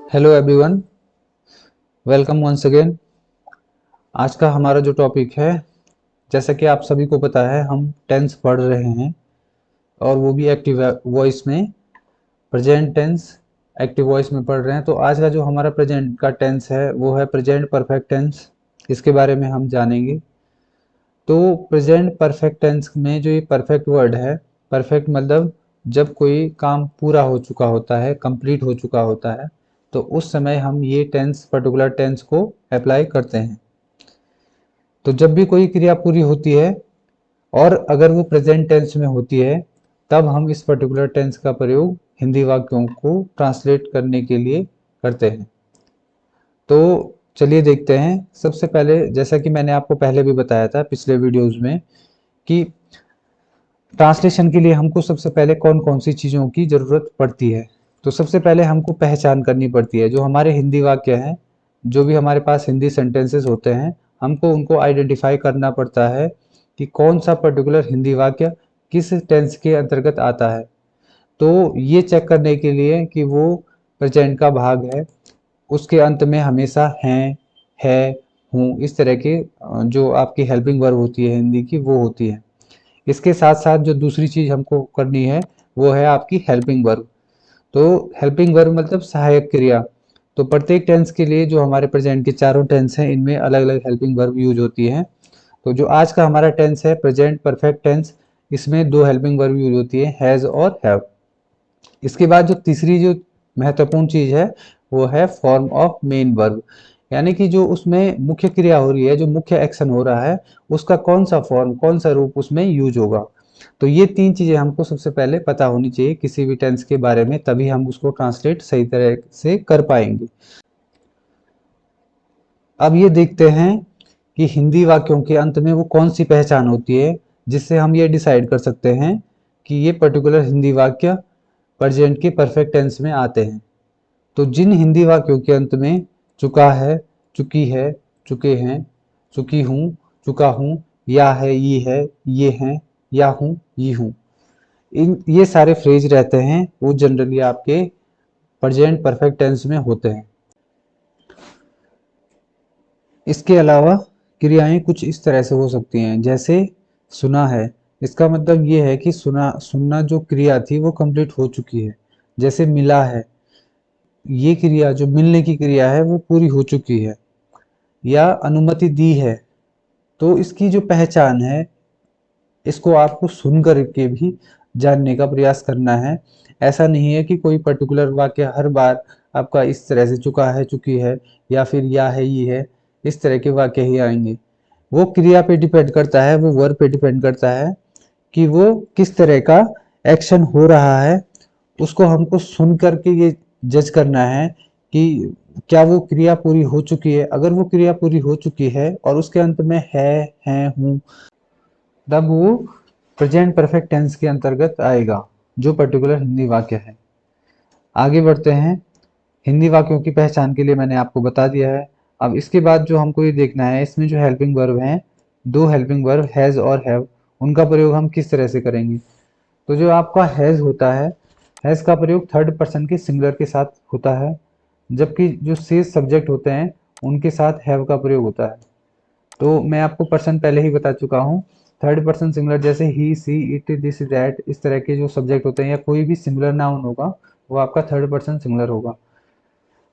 Hello everyone, welcome once again. आज का हमारा जो टॉपिक है, जैसा कि आप सभी को पता है, हम टेंस पढ़ रहे हैं और वो भी एक्टिव वॉइस में, प्रेजेंट टेंस एक्टिव वॉइस में पढ़ रहे हैं। तो आज का जो हमारा प्रेजेंट का टेंस है वो है प्रेजेंट परफेक्ट टेंस। इसके बारे में हम जानेंगे। तो प्रेजेंट परफेक्ट टेंस में जो ये परफेक्ट वर्ड है, परफेक्ट मतलब जब कोई काम पूरा हो चुका होता है, कंप्लीट हो चुका होता है, तो उस समय हम ये टेंस, पर्टिकुलर टेंस को अप्लाई करते हैं। तो जब भी कोई क्रिया पूरी होती है और अगर वो प्रेजेंट टेंस में होती है, तब हम इस पर्टिकुलर टेंस का प्रयोग हिंदी वाक्यों को ट्रांसलेट करने के लिए करते हैं। तो चलिए देखते हैं। सबसे पहले, जैसा कि मैंने आपको पहले भी बताया था पिछले वीडियोस में, कि ट्रांसलेशन के लिए हमको सबसे पहले कौन कौन सी चीज़ों की ज़रूरत पड़ती है। तो सबसे पहले हमको पहचान करनी पड़ती है। जो हमारे हिंदी वाक्य हैं, जो भी हमारे पास हिंदी सेंटेंसेस होते हैं, हमको उनको आइडेंटिफाई करना पड़ता है कि कौन सा पर्टिकुलर हिंदी वाक्य किस टेंस के अंतर्गत आता है। तो ये चेक करने के लिए कि वो प्रेजेंट का भाग है, उसके अंत में हमेशा हैं, है, हूँ, इस तरह के जो आपकी हेल्पिंग वर्ब होती है हिंदी की, वो होती है। इसके साथ साथ जो दूसरी चीज हमको करनी है वो है आपकी हेल्पिंग वर्ब। तो हेल्पिंग वर्ब मतलब सहायक क्रिया। तो प्रत्येक टेंस के लिए जो हमारे प्रेजेंट के चारों टेंस हैं, इनमें अलग अलग हेल्पिंग वर्ब यूज होती हैं। तो जो आज का हमारा टेंस है, प्रेजेंट परफेक्ट टेंस, इसमें दो हेल्पिंग वर्ब यूज होती है, हैज और हैव। इसके बाद जो तीसरी जो महत्वपूर्ण चीज है वो है फॉर्म ऑफ मेन वर्ब, यानी कि जो उसमें मुख्य क्रिया हो रही है, जो मुख्य एक्शन हो रहा है, उसका कौन सा फॉर्म, कौन सा रूप उसमें यूज होगा। तो ये तीन चीजें हमको सबसे पहले पता होनी चाहिए किसी भी टेंस के बारे में, तभी हम उसको ट्रांसलेट सही तरह से कर पाएंगे। अब ये देखते हैं कि हिंदी वाक्यों के अंत में वो कौन सी पहचान होती है जिससे हम ये डिसाइड कर सकते हैं कि ये पर्टिकुलर हिंदी वाक्य प्रेजेंट के परफेक्ट टेंस में आते हैं। तो जिन हिंदी वाक्यों के अंत में चुका है, चुकी है, चुके हैं, चुकी हूँ, चुका हूँ, या है, ये हैं, या हूँ, ये हूँ, इन ये सारे फ्रेज रहते हैं, वो जनरली आपके प्रेजेंट परफेक्ट टेंस में होते हैं। इसके अलावा क्रियाएं कुछ इस तरह से हो सकती हैं, जैसे सुना है। इसका मतलब ये है कि सुनना जो क्रिया थी वो कंप्लीट हो चुकी है। जैसे मिला है, ये क्रिया जो मिलने की क्रिया है वो पूरी हो चुकी है। या अनुमति दी है, तो इसकी जो पहचान है, इसको आपको सुन कर के भी जानने का प्रयास करना है। ऐसा नहीं है कि कोई पर्टिकुलर वाक्य हर बार आपका इस तरह से चुका है, चुकी है, या फिर या है, ये है, इस तरह के वाक्य ही आएंगे। वो क्रिया पे डिपेंड करता है, वो वर्ब पे डिपेंड करता है कि वो किस तरह का एक्शन हो रहा है। उसको हमको सुन करके ये जज करना है कि क्या वो क्रिया पूरी हो चुकी है। अगर वो क्रिया पूरी हो चुकी है और उसके अंत में है, हूँ, तब वो प्रेजेंट परफेक्ट टेंस के अंतर्गत आएगा, जो पर्टिकुलर हिंदी वाक्य है। आगे बढ़ते हैं। हिंदी वाक्यों की पहचान के लिए मैंने आपको बता दिया है। अब इसके बाद जो हमको ये देखना है, इसमें जो हेल्पिंग वर्ब हैं, दो हेल्पिंग वर्ब हैज़ और हैव, उनका प्रयोग हम किस तरह से करेंगे। तो जो आपका हैज़ होता है, हैज़ का प्रयोग थर्ड पर्सन के सिंगुलर के साथ होता है, जबकि जो शेष सब्जेक्ट होते हैं उनके साथ हैव का प्रयोग होता है। तो मैं आपको पर्सन पहले ही बता चुका हूँ। थर्ड पर्सन सिंगुलर जैसे ही, सी, इट, दिस, दैट, इस तरह के जो सब्जेक्ट होते हैं या कोई भी सिंगुलर नाउन होगा, वो आपका थर्ड पर्सन सिंगुलर होगा,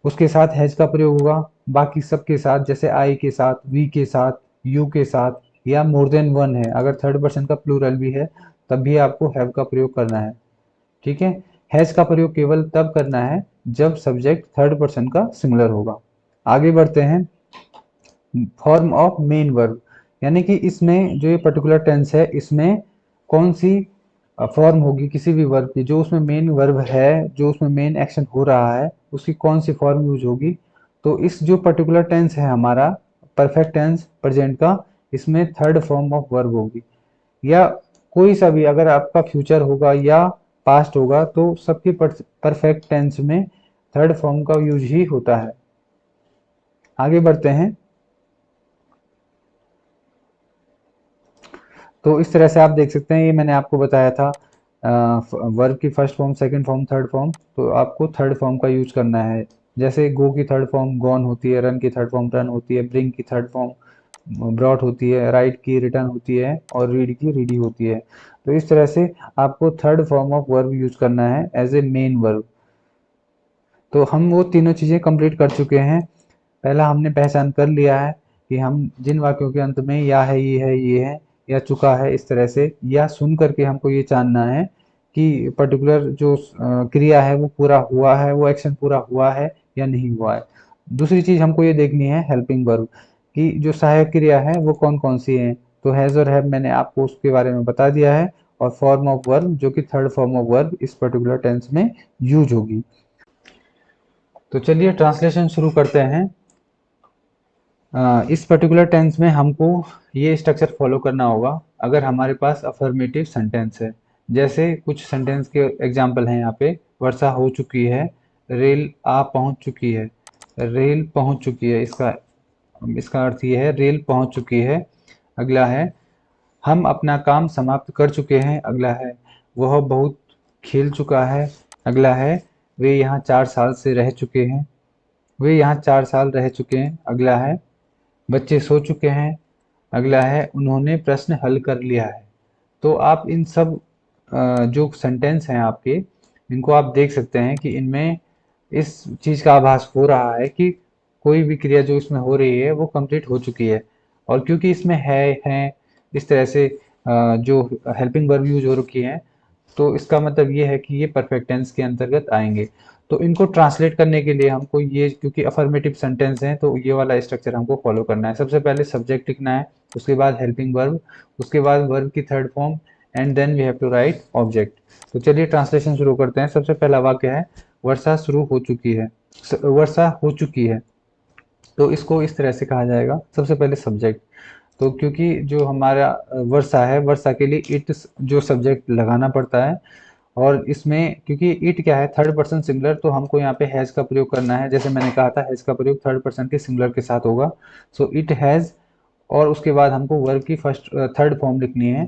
उसके साथ हैज का प्रयोग होगा। बाकी सब के साथ, जैसे आई के साथ, वी के साथ, यू के साथ, या मोर देन वन है, अगर थर्ड पर्सन का प्लूरल भी है, तब भी आपको हैव का प्रयोग करना है। ठीक है। हैज का प्रयोग केवल तब करना है जब सब्जेक्ट थर्ड पर्सन का सिंगुलर होगा। आगे बढ़ते हैं। फॉर्म ऑफ मेन वर्ब, यानी कि इसमें जो ये पर्टिकुलर टेंस है, इसमें कौन सी फॉर्म होगी किसी भी वर्ब की, जो उसमें मेन वर्ब है, जो उसमें मेन एक्शन हो रहा है, उसकी कौन सी फॉर्म यूज होगी। तो इस जो पर्टिकुलर टेंस है हमारा परफेक्ट टेंस प्रेजेंट का, इसमें थर्ड फॉर्म ऑफ वर्ब होगी। या कोई सा भी, अगर आपका फ्यूचर होगा या पास्ट होगा, तो सबके परफेक्ट टेंस में थर्ड फॉर्म का यूज ही होता है। आगे बढ़ते हैं। तो इस तरह से आप देख सकते हैं, ये मैंने आपको बताया था वर्ब की first form, second form, third form, तो आपको थर्ड फॉर्म का यूज करना है। जैसे गो की थर्ड फॉर्म गॉन होती है, रन की थर्ड फॉर्म रन होती है, ब्रिंग की थर्ड फॉर्म ब्रॉट होती है, राइट की रिटर्न होती है और रीड की रीडी होती है। तो इस तरह से आपको third form of verb use करना है एज ए मेन वर्ब। तो हम वो तीनों चीजें कंप्लीट कर चुके हैं। पहला हमने पहचान कर लिया है कि हम जिन वाक्यों के अंत में या है, ये है या चुका है, इस तरह से या सुन करके हमको ये जानना है कि पर्टिकुलर जो क्रिया है वो पूरा हुआ है, वो एक्शन पूरा हुआ है या नहीं हुआ है। दूसरी चीज हमको ये देखनी है हेल्पिंग वर्ब कि जो सहायक क्रिया है वो कौन कौन सी है। तो हैज और हैव मैंने आपको उसके बारे में बता दिया है, और फॉर्म ऑफ वर्ब जो कि थर्ड फॉर्म ऑफ वर्ब इस पर्टिकुलर टेंस में यूज होगी। तो चलिए ट्रांसलेशन शुरू करते हैं। इस पर्टिकुलर टेंस में हमको ये स्ट्रक्चर फॉलो करना होगा अगर हमारे पास अफर्मेटिव सेंटेंस है। जैसे कुछ सेंटेंस के एग्जांपल हैं यहाँ पे। वर्षा हो चुकी है, रेल आ पहुंच चुकी है। रेल पहुंच चुकी है, इसका इसका अर्थ ये है रेल पहुंच चुकी है। अगला है हम अपना काम समाप्त कर चुके हैं। अगला है वह बहुत खेल चुका है। अगला है वे यहाँ 4 साल से रह चुके हैं। वे यहाँ 4 साल रह चुके हैं। अगला है बच्चे सो चुके हैं। अगला है उन्होंने प्रश्न हल कर लिया है। तो आप इन सब जो सेंटेंस हैं आपके, इनको आप देख सकते हैं कि इनमें इस चीज़ का आभास हो रहा है कि कोई भी क्रिया जो इसमें हो रही है वो कंप्लीट हो चुकी है। और क्योंकि इसमें है इस तरह से जो हेल्पिंग वर्ब यूज हो रखी है, तो इसका मतलब ये है कि ये परफेक्ट टेंस के अंतर्गत आएंगे। तो इनको ट्रांसलेट करने के लिए हमको ये, क्योंकि अफर्मेटिव सेंटेंस हैं, तो ये वाला स्ट्रक्चर हमको फॉलो करना है। सबसे पहले सब्जेक्ट लिखना है, उसके बाद हेल्पिंग वर्ब, उसके बाद वर्ब की third form, and then we have to write object. तो चलिए ट्रांसलेशन शुरू करते हैं। सबसे पहला वाक्य है वर्षा शुरू हो चुकी है। वर्षा हो चुकी है, तो इसको इस तरह से कहा जाएगा। सबसे पहले सब्जेक्ट, तो क्योंकि जो हमारा वर्षा है, वर्षा के लिए इट जो सब्जेक्ट लगाना पड़ता है। और इसमें क्योंकि इट क्या है, थर्ड पर्सन सिंगुलर, तो हमको यहाँ पे हैज का प्रयोग करना है। जैसे मैंने कहा था हैज का प्रयोग थर्ड पर्सन के सिंगुलर के साथ होगा। सो इट हैज, और उसके बाद हमको वर्ब की थर्ड फॉर्म लिखनी है।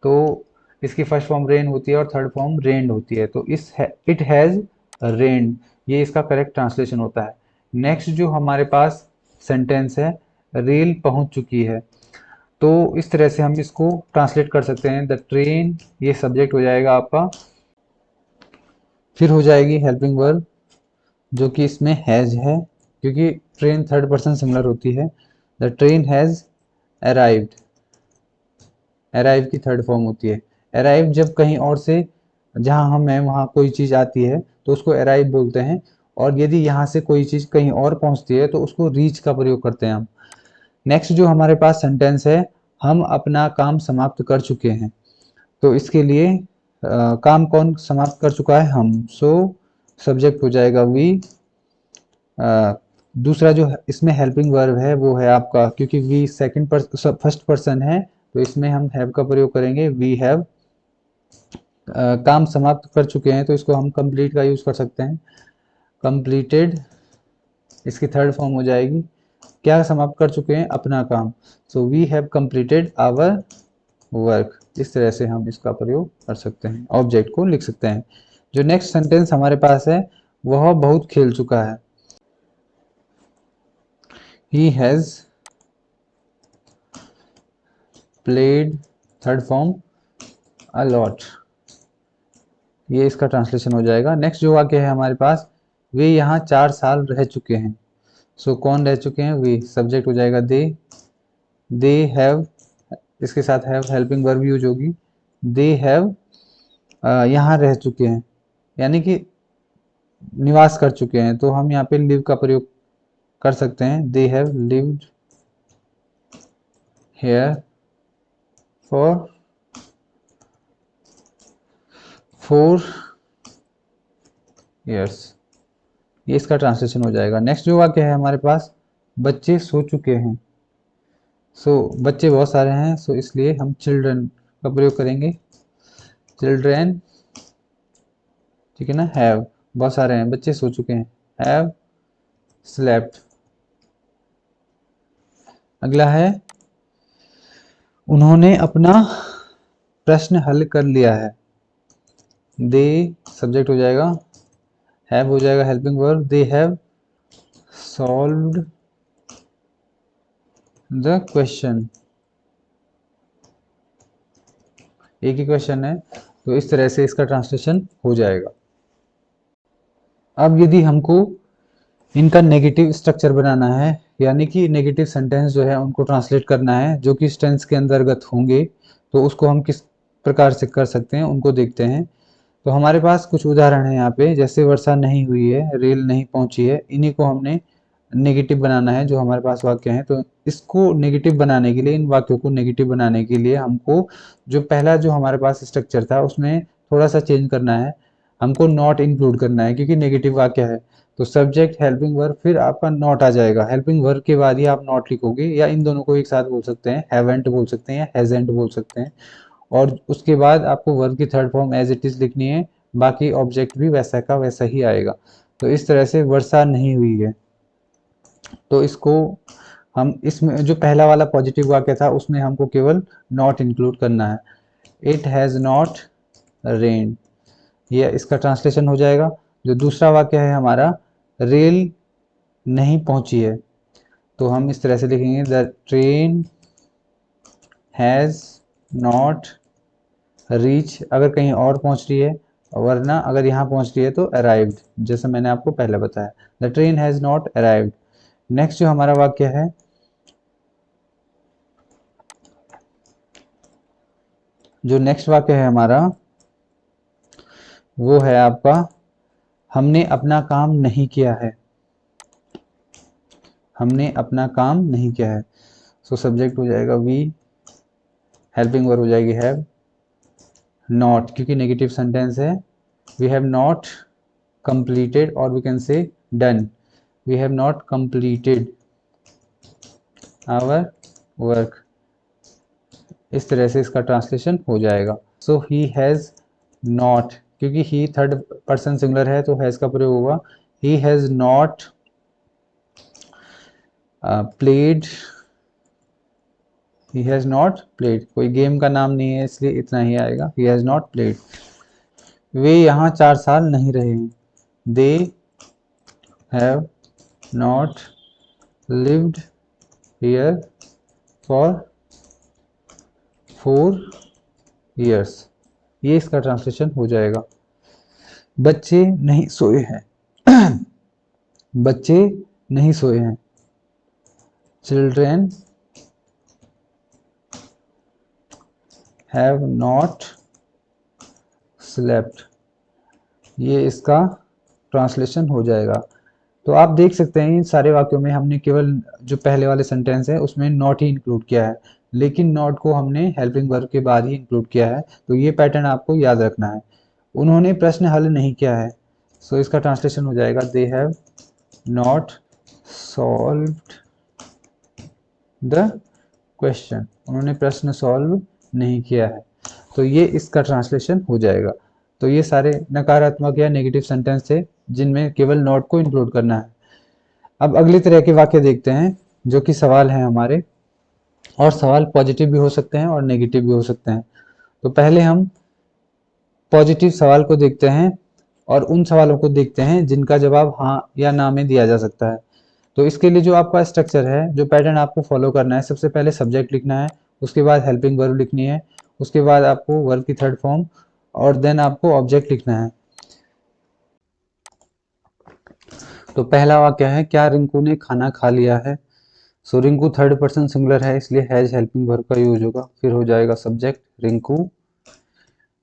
तो इसकी फर्स्ट फॉर्म रेन होती है और थर्ड फॉर्म रेन्ड होती है। तो इस इट हैज रेन्ड, ये इसका करेक्ट ट्रांसलेशन होता है। नेक्स्ट जो हमारे पास सेंटेंस है, रेल पहुंच चुकी है। तो इस तरह से हम इसको ट्रांसलेट कर सकते हैं। द ट्रेन, ये सब्जेक्ट हो जाएगा आपका। फिर हो जाएगी हेल्पिंग वर्ब जो कि इसमें हैज है, क्योंकि ट्रेन थर्ड पर्सन सिंगुलर होती है। The train has arrived, arrive की थर्ड फॉर्म होती है। अराइव जब कहीं और से, जहां हम हैं वहां कोई चीज आती है तो उसको अराइव बोलते हैं। और यदि यहाँ से कोई चीज कहीं और पहुंचती है तो उसको रीच का प्रयोग करते हैं हम। नेक्स्ट जो हमारे पास सेंटेंस है, हम अपना काम समाप्त कर चुके हैं। तो इसके लिए काम कौन समाप्त कर चुका है, हम। सो सब्जेक्ट हो जाएगा वी। दूसरा जो इसमें हेल्पिंग वर्ब है वो है आपका, क्योंकि वी फर्स्ट पर्सन है, तो इसमें हम हैव का प्रयोग करेंगे। वी हैव काम समाप्त कर चुके हैं, तो इसको हम कंप्लीट का यूज कर सकते हैं। कंप्लीटेड, इसकी थर्ड फॉर्म हो जाएगी। क्या समाप्त कर चुके हैं, अपना काम। So we have completed our work. इस तरह से हम इसका प्रयोग कर सकते हैं, ऑब्जेक्ट को लिख सकते हैं। जो नेक्स्ट सेंटेंस हमारे पास है, वह बहुत खेल चुका है। He has played, third form, a lot. ये इसका ट्रांसलेशन हो जाएगा। नेक्स्ट जो वाक्य है हमारे पास, वे यहाँ 4 साल रह चुके हैं। सो कौन रह चुके हैं, वे सब्जेक्ट हो जाएगा दे। दे हैव, इसके साथ हैव हेल्पिंग वर्ब यूज होगी। दे हैव यहाँ रह चुके हैं, यानी कि निवास कर चुके हैं, तो हम यहाँ पे लिव का प्रयोग कर सकते हैं। They have lived here for 4 years। ये इसका ट्रांसलेशन हो जाएगा। नेक्स्ट जो वाक्य है हमारे पास, बच्चे सो चुके हैं। सो बच्चे बहुत सारे हैं, सो इसलिए हम चिल्ड्रन का प्रयोग करेंगे। चिल्ड्रन, ठीक है ना। हैव, बहुत सारे हैं, बच्चे सो चुके हैं। Have slept. अगला है उन्होंने अपना प्रश्न हल कर लिया है। दे सब्जेक्ट हो जाएगा, हैव हो जाएगा helping verb. They have solved the question. एक ही क्वेश्चन है, तो इस तरह से इसका ट्रांसलेशन हो जाएगा। अब यदि हमको इनका नेगेटिव स्ट्रक्चर बनाना है, यानी कि नेगेटिव सेंटेंस जो है उनको ट्रांसलेट करना है जो कि इस टेंस के अंतर्गत होंगे, तो उसको हम किस प्रकार से कर सकते हैं उनको देखते हैं। तो हमारे पास कुछ उदाहरण है यहाँ पे, जैसे वर्षा नहीं हुई है, रेल नहीं पहुंची है, इन्हीं को हमने नेगेटिव बनाना है जो हमारे पास वाक्य हैं। तो इसको नेगेटिव बनाने के लिए, इन वाक्यों को नेगेटिव बनाने के लिए हमको जो पहला जो हमारे पास स्ट्रक्चर था उसमें थोड़ा सा चेंज करना है। हमको नॉट इंक्लूड करना है क्योंकि नेगेटिव वाक्य है। तो सब्जेक्ट हेल्पिंग वर्ब फिर आपका नॉट आ जाएगा। हेल्पिंग वर्ब के बाद ही आप नॉट लिखोगे, या इन दोनों को एक साथ बोल सकते हैं, हैवेंट बोल सकते हैं या हैजेंट बोल सकते हैं। और उसके बाद आपको वर्ब की third form as it is लिखनी है, बाकी ऑब्जेक्ट भी वैसा का वैसा ही आएगा। तो इस तरह से वर्षा नहीं हुई है, तो इसको हम इसमें जो पहला वाला पॉजिटिव वाक्य था उसमें हमको केवल नॉट इंक्लूड करना है। इट हैज़ नॉट रेन, ये इसका ट्रांसलेशन हो जाएगा। जो दूसरा वाक्य है हमारा, रेल नहीं पहुंची है, तो हम इस तरह से लिखेंगे the train has not reach, अगर कहीं और पहुंच रही है, वरना अगर यहाँ पहुंच रही है तो अराइव्ड, जैसे मैंने आपको पहले बताया, the train has not arrived. Next जो हमारा वाक्य है, जो नेक्स्ट वाक्य है हमारा वो है आपका, हमने अपना काम नहीं किया है। हमने अपना काम नहीं किया है। सो सब्जेक्ट हो जाएगा वी, हेल्पिंग वर्ब हो जाएगी हैव, नॉट क्योंकि नेगेटिव सेंटेंस है, वी हैव नॉट कंप्लीटेड, और we can say done, we have not completed our work. इस तरह से इसका ट्रांसलेशन हो जाएगा। सो ही हैज़ नॉट, क्योंकि ही थर्ड पर्सन सिंगुलर है तो हैज़ का प्रयोग होगा। He has not played, he has not played, कोई गेम का नाम नहीं है इसलिए इतना ही आएगा, ही हैज़ नॉट प्लेड। वे यहाँ 4 साल नहीं रहे हैं, they have not lived here for 4 years। ये इसका ट्रांसलेशन हो जाएगा। बच्चे नहीं सोए हैं, बच्चे नहीं सोए हैं, चिल्ड्रेन हैव नॉट स्लेप्ट। ये इसका ट्रांसलेशन हो जाएगा। तो आप देख सकते हैं इन सारे वाक्यों में हमने केवल जो पहले वाले सेंटेंस है उसमें नॉट ही इंक्लूड किया है, लेकिन नॉट को हमने हेल्पिंग वर्ब के बाद ही इंक्लूड किया है। तो ये पैटर्न आपको याद रखना है। उन्होंने प्रश्न हल नहीं किया है, सो इसका ट्रांसलेशन हो जाएगा they have not solved the question. उन्होंने प्रश्न सॉल्व नहीं किया है, तो ये इसका ट्रांसलेशन हो जाएगा। तो ये सारे नकारात्मक या नेगेटिव सेंटेंस थे जिनमें केवल नॉट को इंक्लूड करना है। अब अगली तरह के वाक्य देखते हैं जो कि सवाल हैं हमारे, और सवाल पॉजिटिव भी हो सकते हैं और नेगेटिव भी हो सकते हैं। तो पहले हम पॉजिटिव सवाल को देखते हैं और उन सवालों को देखते हैं जिनका जवाब हाँ या ना में दिया जा सकता है। तो इसके लिए जो आपका स्ट्रक्चर है, जो पैटर्न आपको फॉलो करना है, सबसे पहले सब्जेक्ट लिखना है, उसके बाद हेल्पिंग वर्ब लिखनी है, उसके बाद आपको वर्ब की थर्ड फॉर्म, और देन आपको ऑब्जेक्ट लिखना है। तो पहला वाक्य है, क्या रिंकू ने खाना खा लिया है। सो रिंकू थर्ड पर्सन सिंगुलर है इसलिए हैज हेल्पिंग वर्ब का यूज होगा, फिर हो जाएगा सब्जेक्ट रिंकू।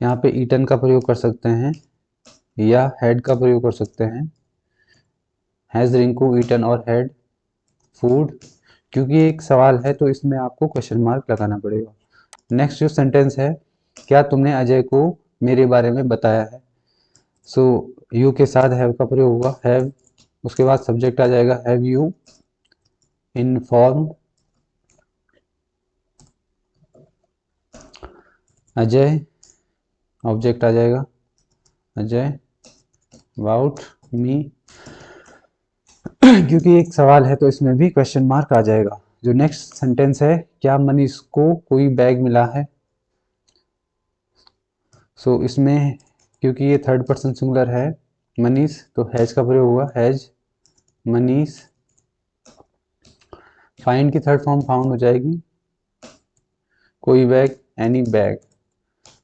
यहाँ पे ईटन का प्रयोग कर सकते हैं या हैड का प्रयोग कर सकते हैं। हैज रिंकू ईटन और हैड फूड, क्योंकि एक सवाल है तो इसमें आपको क्वेश्चन मार्क लगाना पड़ेगा। नेक्स्ट जो सेंटेंस है, क्या तुमने अजय को मेरे बारे में बताया है। सो यू के साथ हैव का प्रयोग होगा, हैव, उसके बाद सब्जेक्ट आ जाएगा have you inform Ajay, object आ जाएगा अजय अबाउट मी, क्योंकि एक सवाल है तो इसमें भी क्वेश्चन मार्क आ जाएगा। जो नेक्स्ट सेंटेंस है, क्या मनीष को कोई बैग मिला है। सो इसमें क्योंकि ये थर्ड पर्सन सिंगुलर है मनीष, तो हैज का प्रयोग हुआ, हैज मनीष फाइंड की थर्ड फॉर्म फाउंड हो जाएगी, कोई बैग, एनी बैग।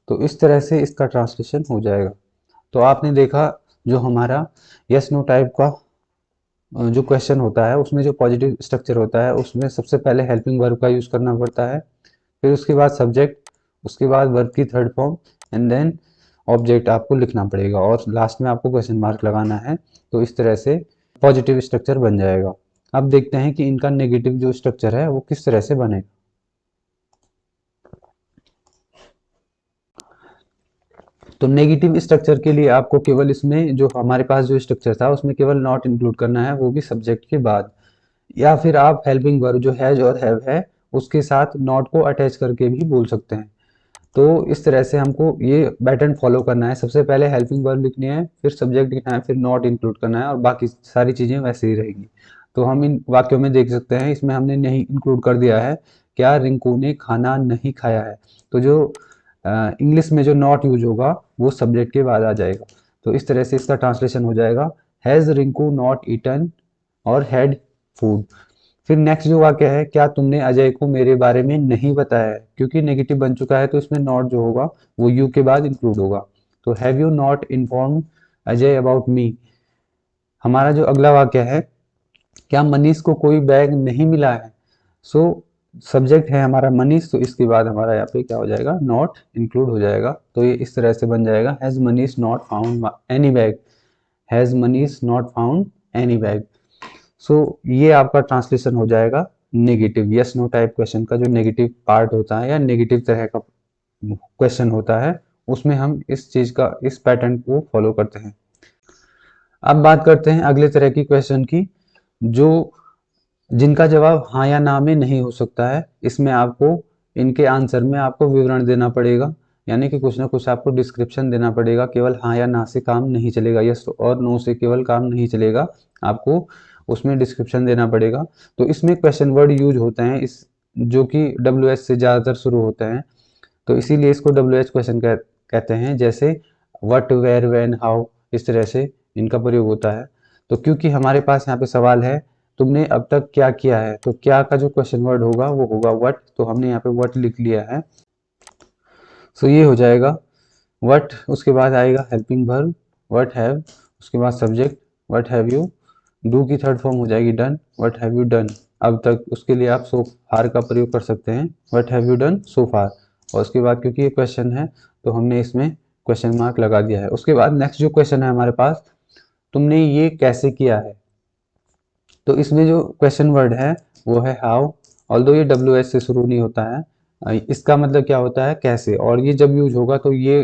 तो इस तरह से इसका ट्रांसलेशन हो जाएगा। तो आपने देखा जो हमारा यस नो टाइप का जो क्वेश्चन होता है उसमें जो पॉजिटिव स्ट्रक्चर होता है उसमें सबसे पहले हेल्पिंग वर्ब का यूज़ करना पड़ता है, फिर उसके बाद सब्जेक्ट, उसके बाद वर्ब की third form and then object आपको लिखना पड़ेगा और लास्ट में आपको क्वेश्चन मार्क लगाना है। तो इस तरह से पॉजिटिव स्ट्रक्चर बन जाएगा। अब देखते हैं कि इनका नेगेटिव जो स्ट्रक्चर है वो किस तरह से बनेगा। तो नेगेटिव स्ट्रक्चर के लिए आपको केवल इसमें जो हमारे पास जो स्ट्रक्चर था उसमें केवल नॉट इंक्लूड करना है, वो भी सब्जेक्ट के बाद, या फिर आप हेल्पिंग वर्ब जो हैज और हैव है उसके साथ नॉट को अटैच करके भी बोल सकते हैं। तो इस तरह से हमको ये पैटर्न फॉलो करना है, सबसे पहले हेल्पिंग वर्ब लिखनी है, फिर सब्जेक्ट लिखना है, फिर नॉट इंक्लूड करना है और बाकी सारी चीज़ें वैसे ही रहेंगी। तो हम इन वाक्यों में देख सकते हैं इसमें हमने नहीं इंक्लूड कर दिया है, क्या रिंकू ने खाना नहीं खाया है। तो जो इंग्लिश में जो नॉट यूज होगा वो सब्जेक्ट के बाद आ जाएगा। तो इस तरह से इसका ट्रांसलेशन हो जाएगा, हैज़ रिंकू नॉट ईटन और हैड फूड। फिर नेक्स्ट जो वाक्य है, क्या तुमने अजय को मेरे बारे में नहीं बताया है, क्योंकि नेगेटिव बन चुका है तो इसमें नॉट जो होगा वो यू के बाद इंक्लूड होगा। तो have you not inform Ajay about me. हमारा जो अगला वाक्य है, क्या मनीष को कोई बैग नहीं मिला है। सो सब्जेक्ट है हमारा मनीष, तो इसके बाद हमारा यहाँ पे क्या हो जाएगा, नॉट इंक्लूड हो जाएगा। तो ये इस तरह से बन जाएगा, has Manish not found any bag, has Manish not found any bag. So ये आपका ट्रांसलेशन हो जाएगा negative yes no type question का जो नेगेटिव पार्ट होता है या नेगेटिव तरह का क्वेश्चन होता है उसमें हम इस चीज का इस पैटर्न को फॉलो करते हैं। अब बात करते हैं अगले तरह की क्वेश्चन की, जो जिनका जवाब हाँ या ना में नहीं हो सकता है। इसमें आपको इनके आंसर में आपको विवरण देना पड़ेगा, यानी कि कुछ ना कुछ आपको डिस्क्रिप्शन देना पड़ेगा। केवल हाँ या ना से काम नहीं चलेगा, यस और नो से केवल काम नहीं चलेगा, आपको उसमें डिस्क्रिप्शन देना पड़ेगा। तो इसमें क्वेश्चन वर्ड यूज होते हैं इस जो कि डब्ल्यू एच से ज़्यादातर शुरू होते हैं, तो इसीलिए इसको डब्ल्यू एच क्वेश्चन कहते हैं। जैसे वट, वेयर, वेन, हाउ, इस तरह से इनका प्रयोग होता है। तो क्योंकि हमारे पास यहाँ पे सवाल है तुमने अब तक क्या किया है, तो क्या का जो क्वेश्चन वर्ड होगा वो होगा वट, तो हमने यहाँ पे वट लिख लिया है। सो ये हो जाएगा वट, उसके बाद आएगा हेल्पिंग वर्ब वट हैव, उसके बाद subject what have you, do की थर्ड फॉर्म हो जाएगी done, what have you done अब तक, उसके लिए आप सो फार का प्रयोग कर सकते हैं, what have you done so far. और उसके बाद क्योंकि ये क्वेश्चन है तो हमने इसमें क्वेश्चन मार्क लगा दिया है। उसके बाद नेक्स्ट जो क्वेश्चन है हमारे पास, तुमने ये कैसे किया है। तो इसमें जो क्वेश्चन वर्ड है वो है हाउ, ऑल्दो ये डब्ल्यू एच से शुरू नहीं होता है। इसका मतलब क्या होता है कैसे, और ये जब यूज होगा तो ये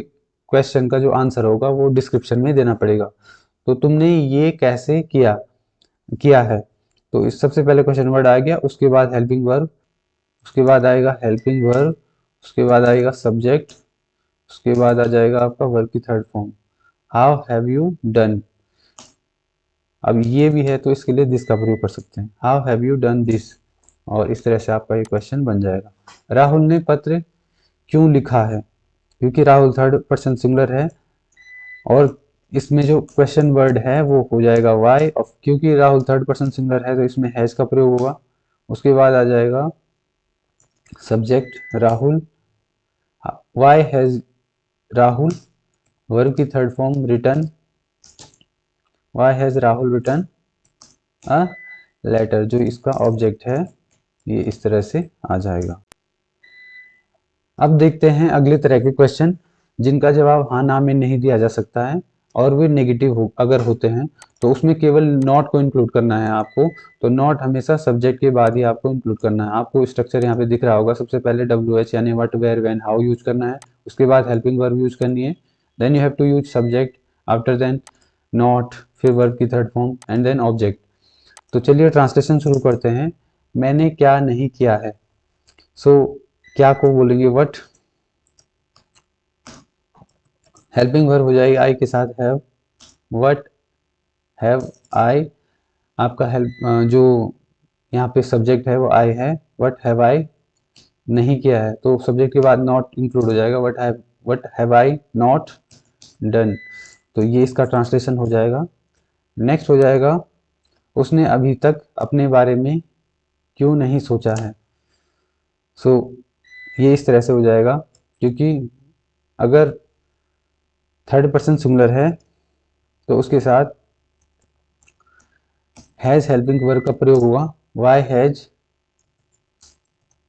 क्वेश्चन का जो आंसर होगा वो डिस्क्रिप्शन में देना पड़ेगा। तो तुमने ये कैसे किया किया है, तो इस सबसे पहले क्वेश्चन वर्ड आ गया, उसके बाद हेल्पिंग वर्ब, उसके बाद आएगा हेल्पिंग वर्ब, उसके बाद आएगा सब्जेक्ट, उसके बाद आ जाएगा आपका वर्ब की third form, how have you done. अब ये भी है तो इसके लिए दिस का प्रयोग कर सकते हैं, how have you done this, और इस तरह से आपका ये क्वेश्चन बन जाएगा। राहुल ने पत्र क्यों लिखा है, क्योंकि राहुल थर्ड पर्सन सिंगुलर है और इसमें जो क्वेश्चन वर्ड है वो हो जाएगा वाई, और क्योंकि राहुल थर्ड पर्सन सिंगुलर है तो इसमें हैज का प्रयोग होगा। उसके बाद आ जाएगा subject Rahul, why has Rahul, verb की third form return, why has Rahul return a letter, जो इसका ऑब्जेक्ट है ये इस तरह से आ जाएगा। अब देखते हैं अगले तरह के क्वेश्चन जिनका जवाब हाँ ना में नहीं दिया जा सकता है और वे नेगेटिव अगर होते हैं तो उसमें केवल नॉट को इंक्लूड करना है आपको। तो नॉट हमेशा सब्जेक्ट के बाद ही आपको इंक्लूड करना है। आपको स्ट्रक्चर यहाँ पे दिख रहा होगा, सबसे पहले डब्ल्यू एच यानी what, where, when, how use करना है, उसके बाद हेल्पिंग वर्ब यूज करनी है, then you have to use subject, after then not, फिर वर्ब की third form and then object. तो चलिए ट्रांसलेशन शुरू करते हैं। मैंने क्या नहीं किया है, सो क्या को बोलेंगे वट, हेल्पिंग वर्ब हो जाएगी आई के साथ हैव, वट हैव आई, आपका हेल्प जो यहाँ पे सब्जेक्ट है वो आई है, वट हैव आई नहीं किया है तो सब्जेक्ट के बाद नॉट इंक्लूड हो जाएगा, what have I not done. तो ये इसका ट्रांसलेशन हो जाएगा। नेक्स्ट हो जाएगा, उसने अभी तक अपने बारे में क्यों नहीं सोचा है। सो ये इस तरह से हो जाएगा, क्योंकि अगर थर्ड पर्सन सिंगुलर है तो उसके साथ हैज हेल्पिंग वर्ब का प्रयोग हुआ। वाई हैज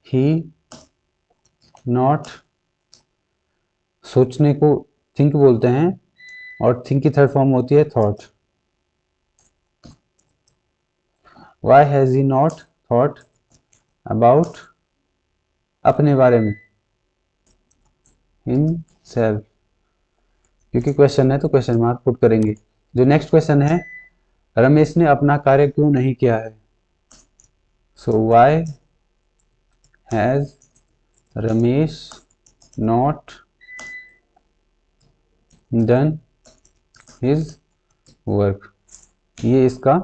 ही नॉट, सोचने को थिंक बोलते हैं, और थिंक की थर्ड फॉर्म होती है thought. Why has he not thought about, अपने बारे में, हिमसेल्फ, क्योंकि क्वेश्चन है तो क्वेश्चन मार्क पुट करेंगे। जो नेक्स्ट क्वेश्चन है, रमेश ने अपना कार्य क्यों नहीं किया है। So why has Ramesh not done his work, ये इसका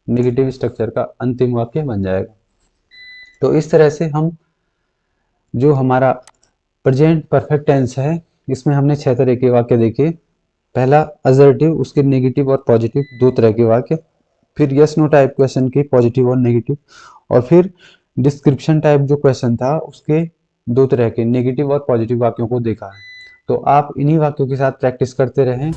नेगेटिव स्ट्रक्चर का अंतिम वाक्य बन जाएगा। तो इस तरह से हम जो हमारा प्रेजेंट परफेक्ट टेंस है, इसमें हमने 6 तरह के वाक्य देखे। पहला असर्टिव, उसके नेगेटिव और पॉजिटिव 2 तरह के वाक्य, फिर यस नो टाइप क्वेश्चन के पॉजिटिव और नेगेटिव, और फिर डिस्क्रिप्शन टाइप जो क्वेश्चन था उसके 2 तरह के नेगेटिव और पॉजिटिव वाक्यों को देखा है। तो आप इन्हीं वाक्यों के साथ प्रैक्टिस करते रहें।